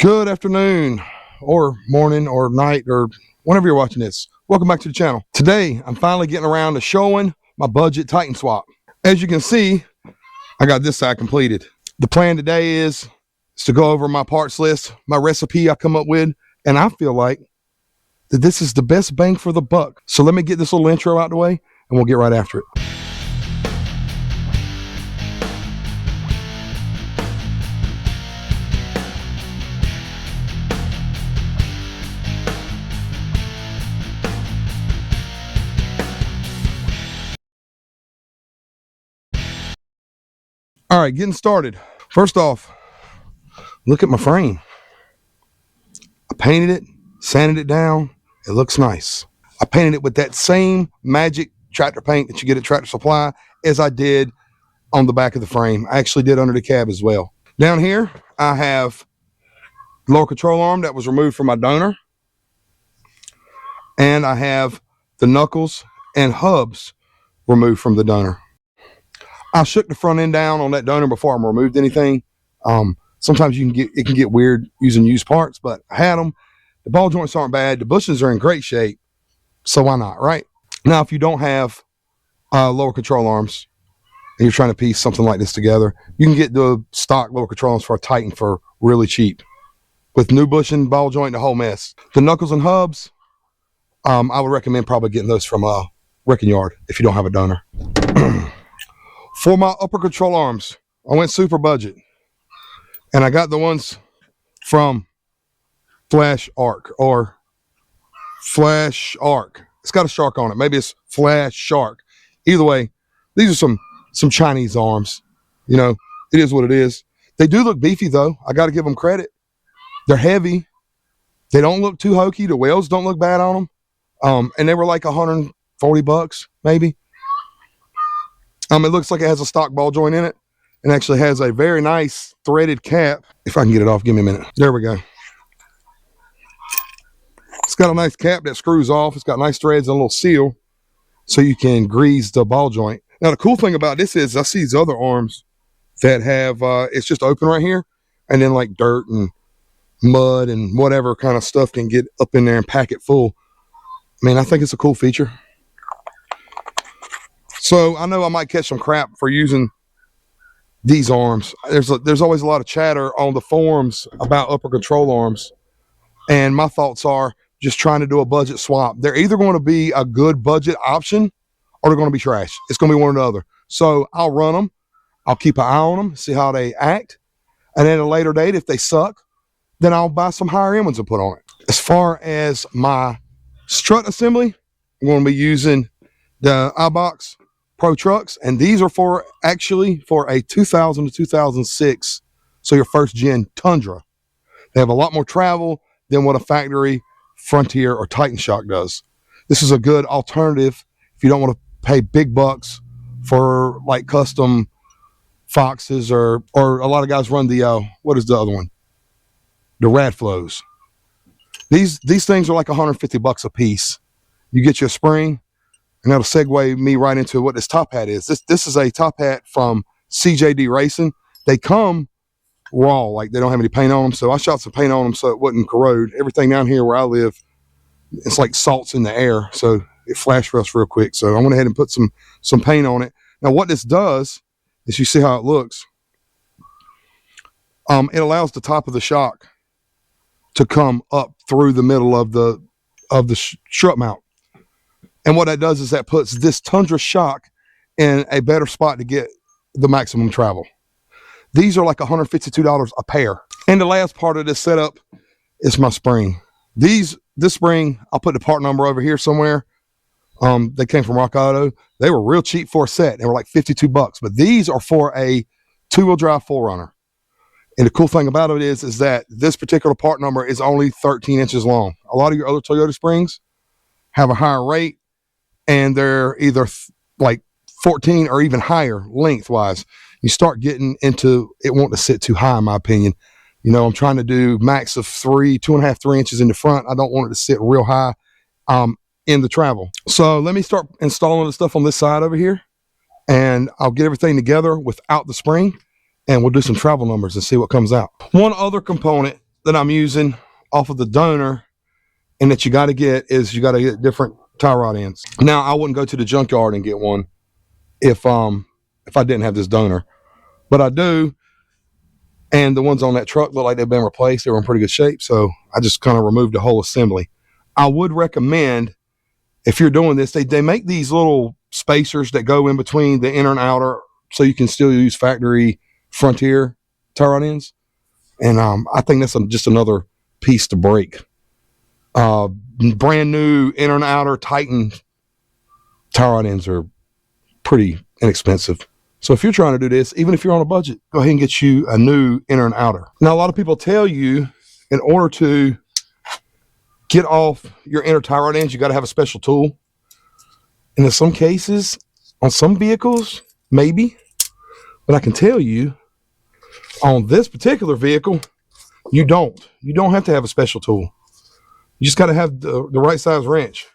Good afternoon or morning or night or whenever you're watching this. Welcome back to the channel. Today, I'm finally getting around to showing my budget Titan swap. As you can see, I got this side completed. The plan today is to go over my parts list, my recipe I come up with, and I feel like that this is the best bang for the buck. So let me get this little intro out the way and we'll get right after it. All right, getting started. First off, look at my frame. I painted it, sanded it down. It looks nice. I painted it with that same magic tractor paint that you get at Tractor Supply as I did on the back of the frame. I actually did under the cab as well. Down here, I have lower control arm that was removed from my donor. And I have the knuckles and hubs removed from the donor. I shook the front end down on that donor before I removed anything. Sometimes it can get weird using used parts, but I had them. The ball joints aren't bad. The bushings are in great shape, so why not, right? Now, if you don't have lower control arms and you're trying to piece something like this together, you can get the stock lower control arms for a Titan for really cheap with new bushing, ball joint, the whole mess. The knuckles and hubs, I would recommend probably getting those from a wrecking yard if you don't have a donor. For my upper control arms, I went super budget, and I got the ones from Flash Arc or Flash Arc. It's got a shark on it. Maybe it's Flash Shark. Either way, these are some Chinese arms. You know, it is what it is. They do look beefy though. I got to give them credit. They're heavy. They don't look too hokey. The wheels don't look bad on them. And they were like $140 maybe. It looks like it has a stock ball joint in it and actually has a very nice threaded cap. If I can get it off, give me a minute. There we go. It's got a nice cap that screws off. It's got nice threads and a little seal so you can grease the ball joint. Now, the cool thing about this is I see these other arms that have, it's just open right here, and then like dirt and mud and whatever kind of stuff can get up in there and pack it full. I think it's a cool feature. So I know I might catch some crap for using these arms. There's always a lot of chatter on the forums about upper control arms. And my thoughts are just trying to do a budget swap. They're either going to be a good budget option or they're going to be trash. It's going to be one or the other. So I'll run them. I'll keep an eye on them, see how they act. And at a later date, if they suck, then I'll buy some higher end ones and put on it. As far as my strut assembly, I'm going to be using the iBox Pro Trucks, and these are actually for a 2000 to 2006, so your first gen Tundra. They have a lot more travel than what a factory Frontier or Titan shock does. This is a good alternative if you don't want to pay big bucks for like custom Foxes or a lot of guys run the what is the other one? The Radflows. These things are like $150 a piece. You get your spring. And that'll segue me right into what this top hat is. This is a top hat from CJD Racing. They come raw, like they don't have any paint on them. So I shot some paint on them so it wouldn't corrode. Everything down here where I live, it's like salts in the air. So it flash rust real quick. So I went ahead and put some paint on it. Now what this does is, you see how it looks. It allows the top of the shock to come up through the middle of the strut mount. And what that does is that puts this Tundra shock in a better spot to get the maximum travel. These are like $152 a pair. And the last part of this setup is my spring. This spring, I'll put the part number over here somewhere. They came from Rock Auto. They were real cheap for a set. They were like $52, but these are for a two-wheel drive 4Runner. And the cool thing about it is that this particular part number is only 13 inches long. A lot of your other Toyota springs have a higher rate, and they're either like 14 or even higher lengthwise. You start getting into it wanting to sit too high, in my opinion. You know, I'm trying to do max of 2.5, 3 inches in the front. I don't want it to sit real high in the travel. So let me start installing the stuff on this side over here, and I'll get everything together without the spring, and we'll do some travel numbers and see what comes out. One other component that I'm using off of the donor and that you got to get is you got to get different tie rod ends. Now, I wouldn't go to the junkyard and get one if I didn't have this donor, but I do. And the ones on that truck look like they've been replaced. They were in pretty good shape, so I just kind of removed the whole assembly. I would recommend, if you're doing this, they make these little spacers that go in between the inner and outer, so you can still use factory Frontier tie rod ends. And I think that's just another piece to break. Brand new inner and outer Titan tie rod ends are pretty inexpensive. So if you're trying to do this, even if you're on a budget, go ahead and get you a new inner and outer. Now, a lot of people tell you in order to get off your inner tie rod ends, you got to have a special tool. And in some cases, on some vehicles, maybe. But I can tell you, on this particular vehicle, you don't. You don't have to have a special tool. You just got to have the right size wrench.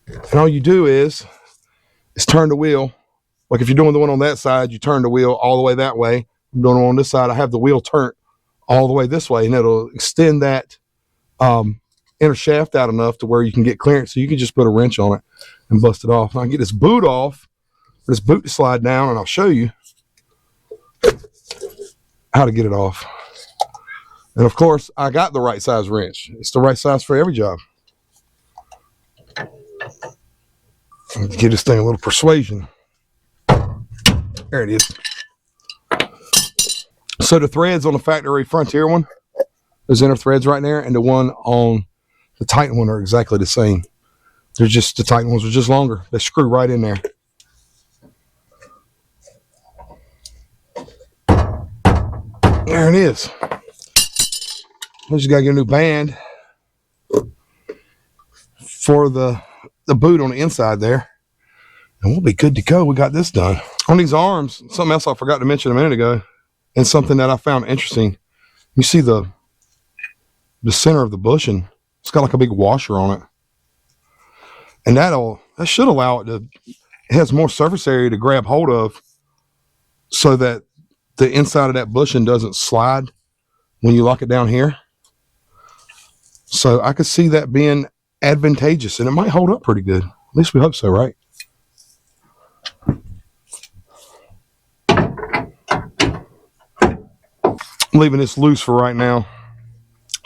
And all you do is turn the wheel. Like if you're doing the one on that side, you turn the wheel all the way that way. I'm doing it on this side. I have the wheel turned all the way this way, and it'll extend that inner shaft out enough to where you can get clearance. So you can just put a wrench on it and bust it off. And I can get this boot off, this boot to slide down, and I'll show you how to get it off. And of course, I got the right size wrench. It's the right size for every job. Give this thing a little persuasion. There it is. So the threads on the factory Frontier one, those inner threads right there, and the one on the Titan one are exactly the same. They're just, the Titan ones are just longer. They screw right in there. There it is. I just gotta get a new band for the boot on the inside there, and we'll be good to go. We got this done. On these arms, something else I forgot to mention a minute ago, and something that I found interesting. You see the center of the bushing, it's got like a big washer on it. And that should allow it has more surface area to grab hold of so that the inside of that bushing doesn't slide when you lock it down here. So I could see that being advantageous, and it might hold up pretty good. At least we hope so, right? I'm leaving this loose for right now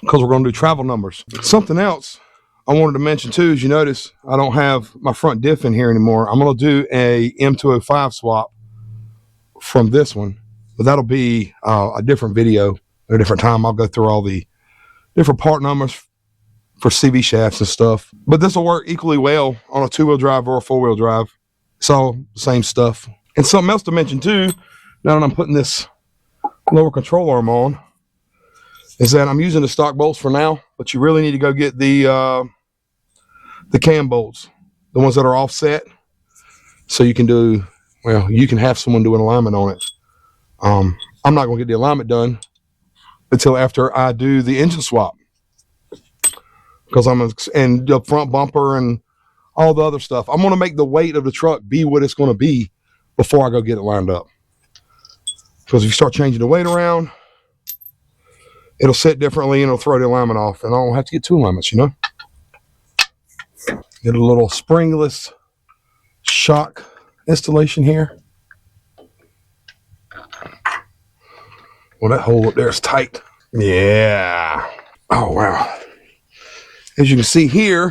because we're going to do travel numbers. Something else I wanted to mention too is, you notice I don't have my front diff in here anymore. I'm going to do a M205 swap from this one, but that'll be a different video at a different time. I'll go through all the different part numbers for CV shafts and stuff, but this will work equally well on a 2-wheel drive or a 4-wheel drive. It's all the same stuff. And something else to mention too, now that I'm putting this lower control arm on, is that I'm using the stock bolts for now, but you really need to go get the cam bolts, the ones that are offset, so you can do, well, you can have someone do an alignment on it. I'm not going to get the alignment done until after I do the engine swap, because and the front bumper and all the other stuff. I'm going to make the weight of the truck be what it's going to be before I go get it lined up. Because if you start changing the weight around, it'll sit differently and it'll throw the alignment off. And I don't have to get 2 alignments, you know. Get a little springless shock installation here. Well, that hole up there is tight. Yeah. Oh, wow. As you can see here,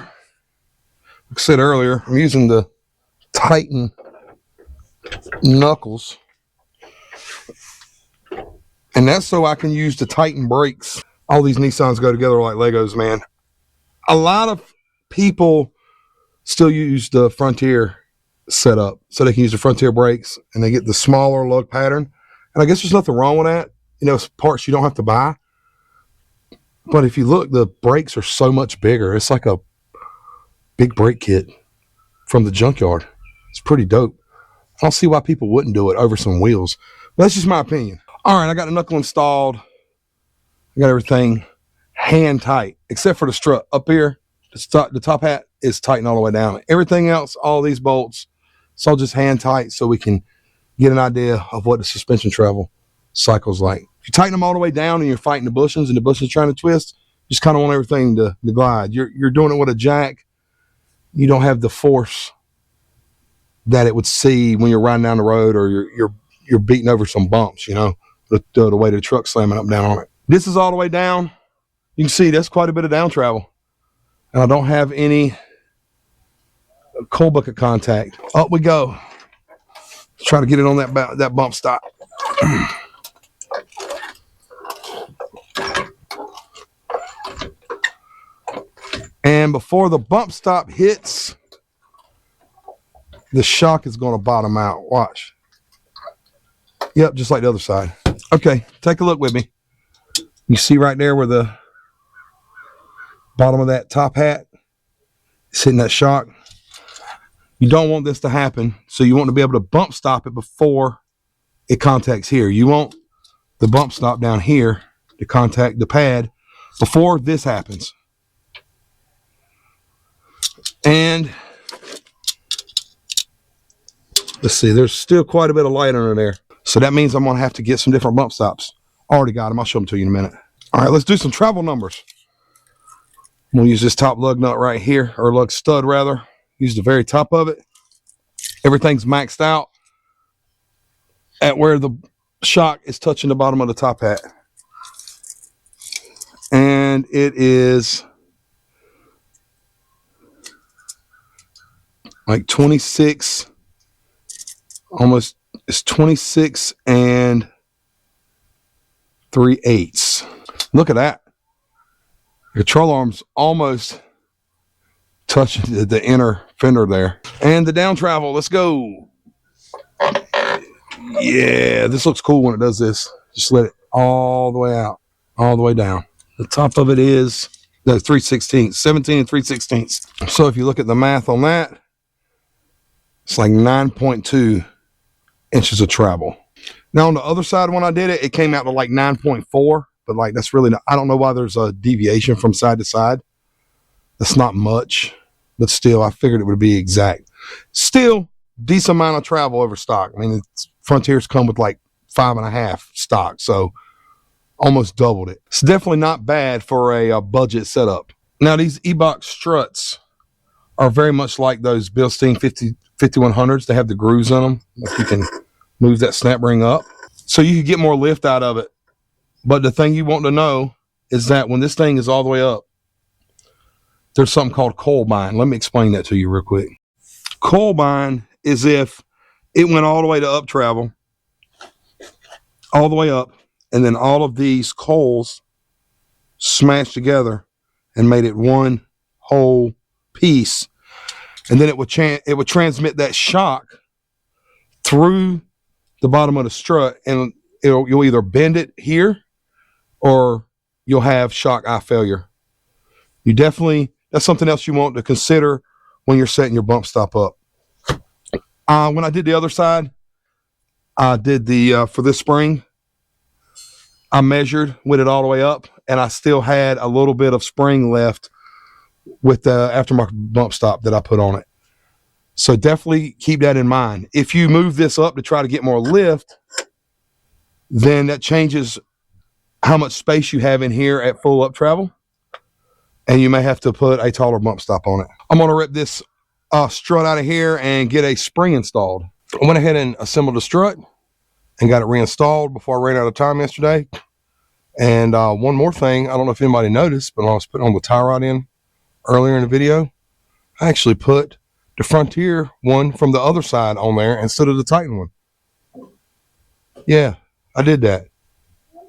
like I said earlier, I'm using the Titan knuckles. And that's so I can use the Titan brakes. All these Nissans go together like Legos, man. A lot of people still use the Frontier setup, so they can use the Frontier brakes, and they get the smaller lug pattern. And I guess there's nothing wrong with that. You know, it's parts you don't have to buy. But if you look, the brakes are so much bigger. It's like a big brake kit from the junkyard. It's pretty dope. I don't see why people wouldn't do it over some wheels. But that's just my opinion. All right, I got the knuckle installed. I got everything hand tight, except for the strut up here. The top hat is tightened all the way down. Everything else, all these bolts, it's all just hand tight, so we can get an idea of what the suspension travel cycle's like. If you tighten them all the way down and you're fighting the bushings and the bushings trying to twist, you just kind of want everything to glide. You're doing it with a jack. You don't have the force that it would see when you're riding down the road or you're beating over some bumps, you know, the way the truck's slamming up down on it. This is all the way down. You can see that's quite a bit of down travel. And I don't have any coal bucket contact. Up we go. Let's try to get it on that bump stop. And before the bump stop hits, the shock is going to bottom out. Watch. Yep, just like the other side. Okay, take a look with me. You see right there where the bottom of that top hat is hitting that shock? You don't want this to happen, so you want to be able to bump stop it before it contacts here. You want the bump stop down here to contact the pad before this happens. And let's see, there's still quite a bit of light under there. So that means I'm going to have to get some different bump stops. Already got them. I'll show them to you in a minute. All right, let's do some travel numbers. We'll use this top lug nut right here, or lug stud rather. Use the very top of it. Everything's maxed out at where the shock is touching the bottom of the top hat. And it is like 26, almost, it's 26 and 3/8. Look at that. The control arm's almost touching the inner fender there. And the down travel, let's go. Yeah, this looks cool when it does this. Just let it all the way out, all the way down. The top of it is the 3/16, 17 and 3/16. So if you look at the math on that, it's like 9.2 inches of travel. Now on the other side, when I did it, it came out to like 9.4, but like that's really not, I don't know why there's a deviation from side to side. That's not much, but still, I figured it would be exact. Still, decent amount of travel over stock. I mean, Frontiers come with like 5.5 stock, so almost doubled it. It's definitely not bad for a budget setup. Now these Eibach struts are very much like those Bilstein 5100s. They have the grooves in them. Like you can move that snap ring up, so you can get more lift out of it. But the thing you want to know is that when this thing is all the way up, there's something called coal bind. Let me explain that to you real quick. Coal bind is if it went all the way to up travel, all the way up, and then all of these coals smashed together and made it one whole piece, and then it would transmit that shock through the bottom of the strut, and you'll either bend it here or you'll have shock eye failure. You definitely, that's something else you want to consider when you're setting your bump stop up. When I did the other side, I did the for this spring, I measured with it all the way up, and I still had a little bit of spring left with the aftermarket bump stop that I put on it. So definitely keep that in mind. If you move this up to try to get more lift, then that changes how much space you have in here at full up travel, and you may have to put a taller bump stop on it. I'm going to rip this strut out of here and get a spring installed. I went ahead and assembled the strut and got it reinstalled before I ran out of time yesterday. And one more thing, I don't know if anybody noticed, but when I was putting on the tie rod in earlier in the video, I actually put the Frontier one from the other side on there instead of the Titan one. Yeah, I did that.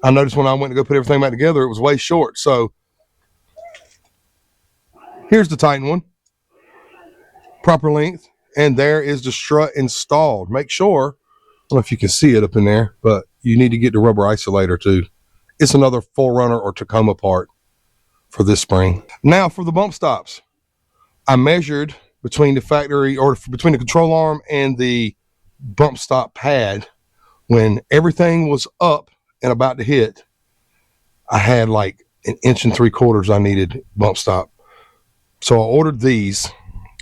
I noticed when I went to go put everything back together, it was way short. So here's the Titan one, proper length, and there is the strut installed. Make sure, I don't know if you can see it up in there, but you need to get the rubber isolator too. It's another 4Runner or Tacoma part for this spring. Now for the bump stops, I measured between the factory, or between the control arm and the bump stop pad. When everything was up and about to hit, I had like 1.75 inches I needed bump stop. So I ordered these.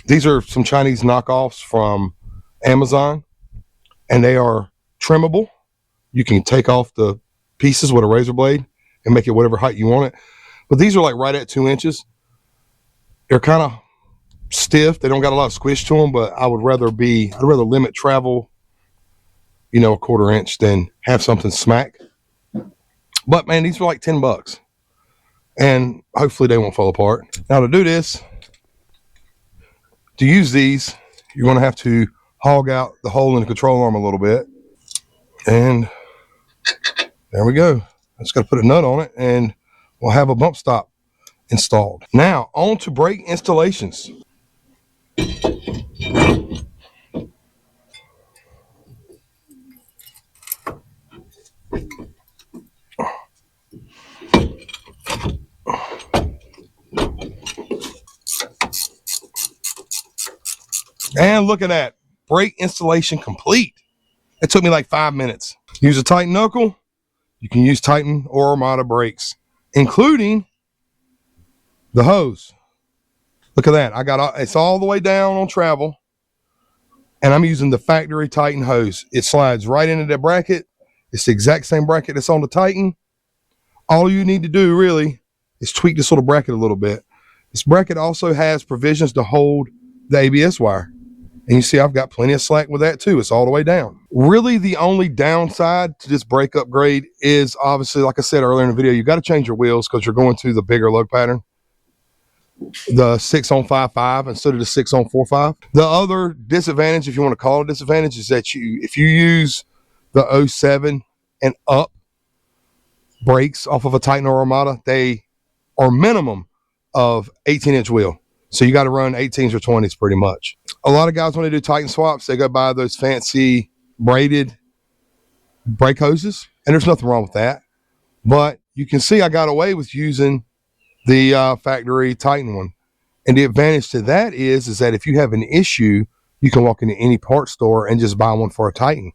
These are some Chinese knockoffs from Amazon, and they are trimmable. You can take off the pieces with a razor blade and make it whatever height you want it. But these are like right at 2 inches. They're kind of stiff. They don't got a lot of squish to them, but I'd rather limit travel, a 1/4 inch than have something smack. But man, these were like $10, and hopefully they won't fall apart. Now to do this, to use these, you're going to have to hog out the hole in the control arm a little bit, and there we go. I just got to put a nut on it, and we'll have a bump stop installed. Now on to brake installations. And look at that, brake installation complete. It took me like 5 minutes. Use a Titan knuckle. You can use Titan or Armada brakes, including the hose. Look at that. It's all the way down on travel, and I'm using the factory Titan hose. It slides right into that bracket. It's the exact same bracket that's on the Titan. All you need to do really is tweak this little bracket a little bit. This bracket also has provisions to hold the ABS wire. And you see I've got plenty of slack with that too. It's all the way down. Really the only downside to this brake upgrade is obviously, like I said earlier in the video, you got to change your wheels because you're going to the bigger lug pattern. The 6-on-5.5 instead of the 6-on-4.5. The other disadvantage, if you want to call it a disadvantage, is that if you use the 07 and up brakes off of a Titan or Armada, they are minimum of 18-inch wheel. So you got to run 18s or 20s pretty much. A lot of guys, when they do Titan swaps, they go buy those fancy braided brake hoses, and there's nothing wrong with that. But you can see I got away with using the factory Titan one. And the advantage to that is that if you have an issue, you can walk into any parts store and just buy one for a Titan.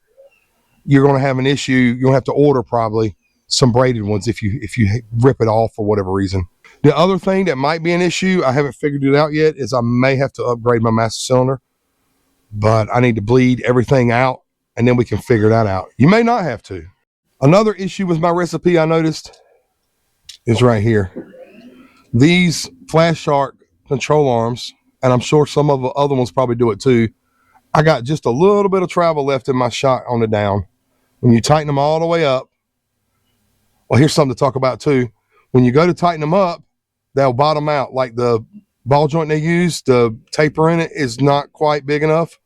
You're going to have an issue. You're going to have to order probably some braided ones if you rip it off for whatever reason. The other thing that might be an issue, I haven't figured it out yet, is I may have to upgrade my master cylinder, but I need to bleed everything out, and then we can figure that out. You may not have to. Another issue with my recipe I noticed is right here. These Flash Shark control arms, and I'm sure some of the other ones probably do it too, I got just a little bit of travel left in my shock on the down. When you tighten them all the way up, well, here's something to talk about too. When you go to tighten them up, they'll bottom out. Like the ball joint they use, the taper in it is not quite big enough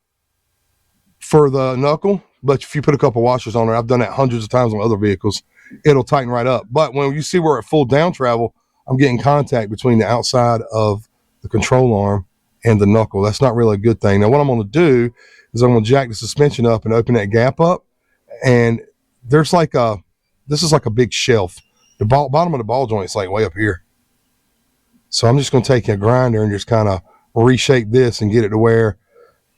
for the knuckle. But if you put a couple washers on there, I've done that hundreds of times on other vehicles, it'll tighten right up. But when you see we're at full down travel, I'm getting contact between the outside of the control arm and the knuckle. That's not really a good thing. Now what I'm going to do is I'm going to jack the suspension up and open that gap up. And there's like this is like a big shelf. The bottom of the ball joint is like way up here. So I'm just going to take a grinder and just kind of reshape this and get it to where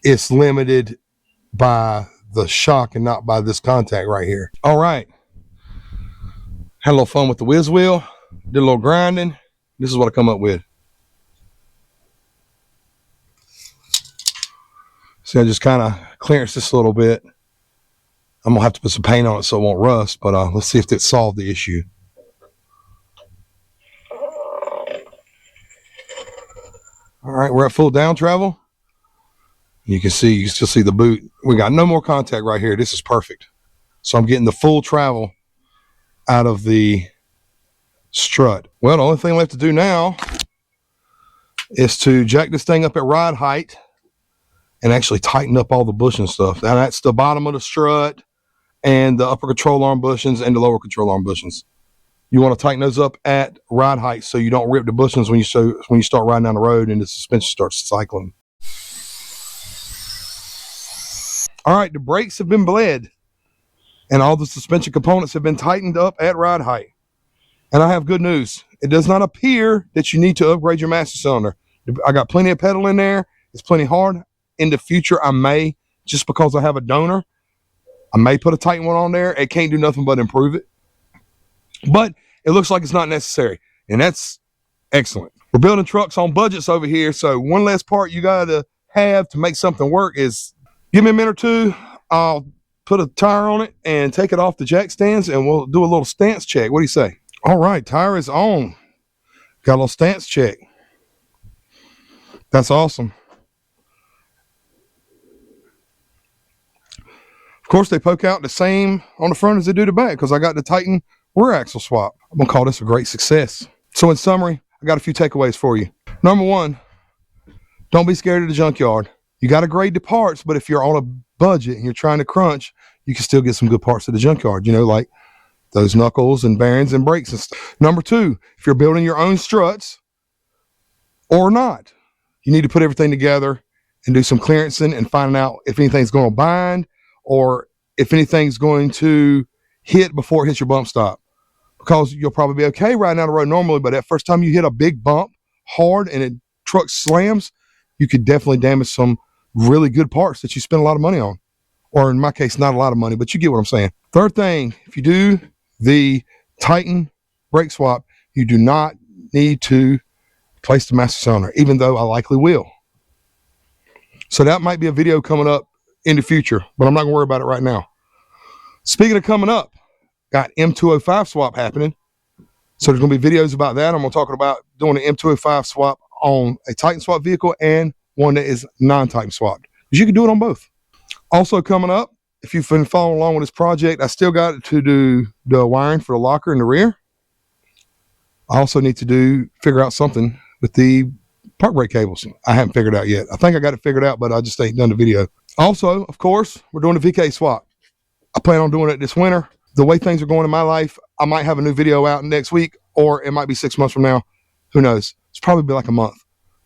it's limited by the shock and not by this contact right here. All right. Had a little fun with the whiz wheel. Did a little grinding. This is what I come up with. See, I just kind of clearance this a little bit. I'm going to have to put some paint on it so it won't rust, but let's see if it solved the issue. All right, we're at full down travel. You can still see the boot. We got no more contact right here. This is perfect. So I'm getting the full travel out of the strut. Well, the only thing left to do now is to jack this thing up at ride height and actually tighten up all the bushing stuff. Now that's the bottom of the strut and the upper control arm bushings and the lower control arm bushings. You want to tighten those up at ride height so you don't rip the bushings when you start riding down the road and the suspension starts cycling. All right, the brakes have been bled and all the suspension components have been tightened up at ride height. And I have good news. It does not appear that you need to upgrade your master cylinder. I got plenty of pedal in there. It's plenty hard. In the future, I may, just because I have a donor, I may put a Titan one on there. It can't do nothing but improve it. But it looks like it's not necessary. And that's excellent. We're building trucks on budgets over here. So one less part you got to have to make something work is give me a minute or two. I'll put a tire on it and take it off the jack stands, and we'll do a little stance check. What do you say? All right, tire is on. Got a little stance check. That's awesome. Of course, they poke out the same on the front as they do the back because I got the Titan rear axle swap. I'm going to call this a great success. So in summary, I got a few takeaways for you. Number one, don't be scared of the junkyard. You got to grade the parts, but if you're on a budget and you're trying to crunch, you can still get some good parts at the junkyard, you know, like those knuckles and bearings and brakes and stuff. Number two, if you're building your own struts or not, you need to put everything together and do some clearancing and finding out if anything's going to bind or if anything's going to hit before it hits your bump stop. Because you'll probably be okay riding down the road normally, but that first time you hit a big bump hard and the truck slams, you could definitely damage some really good parts that you spend a lot of money on. Or in my case, not a lot of money, but you get what I'm saying. Third thing, if you do the Titan brake swap, you do not need to replace the master cylinder, even though I likely will. So that might be a video coming up in the future, but I'm not gonna worry about it right now. Speaking of coming up, got M205 swap happening. So there's gonna be videos about that. I'm gonna talk about doing an M205 swap on a Titan swap vehicle and one that is non-Titan swapped. You can do it on both. Also coming up, if you've been following along with this project, I still got to do the wiring for the locker in the rear. I also need to figure out something with the park brake cables. I haven't figured out yet. I think I got it figured out, but I just ain't done the video. Also, of course, we're doing a VK swap. I plan on doing it this winter. The way things are going in my life, I might have a new video out next week, or it might be 6 months from now. Who knows? It's probably be like a month.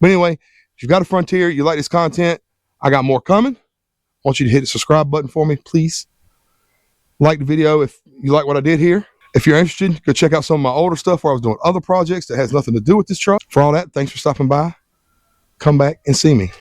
But anyway, if you've got a Frontier, you like this content, I got more coming. I want you to hit the subscribe button for me, please. Like the video if you like what I did here. If you're interested, go check out some of my older stuff where I was doing other projects that has nothing to do with this truck. For all that, thanks for stopping by. Come back and see me.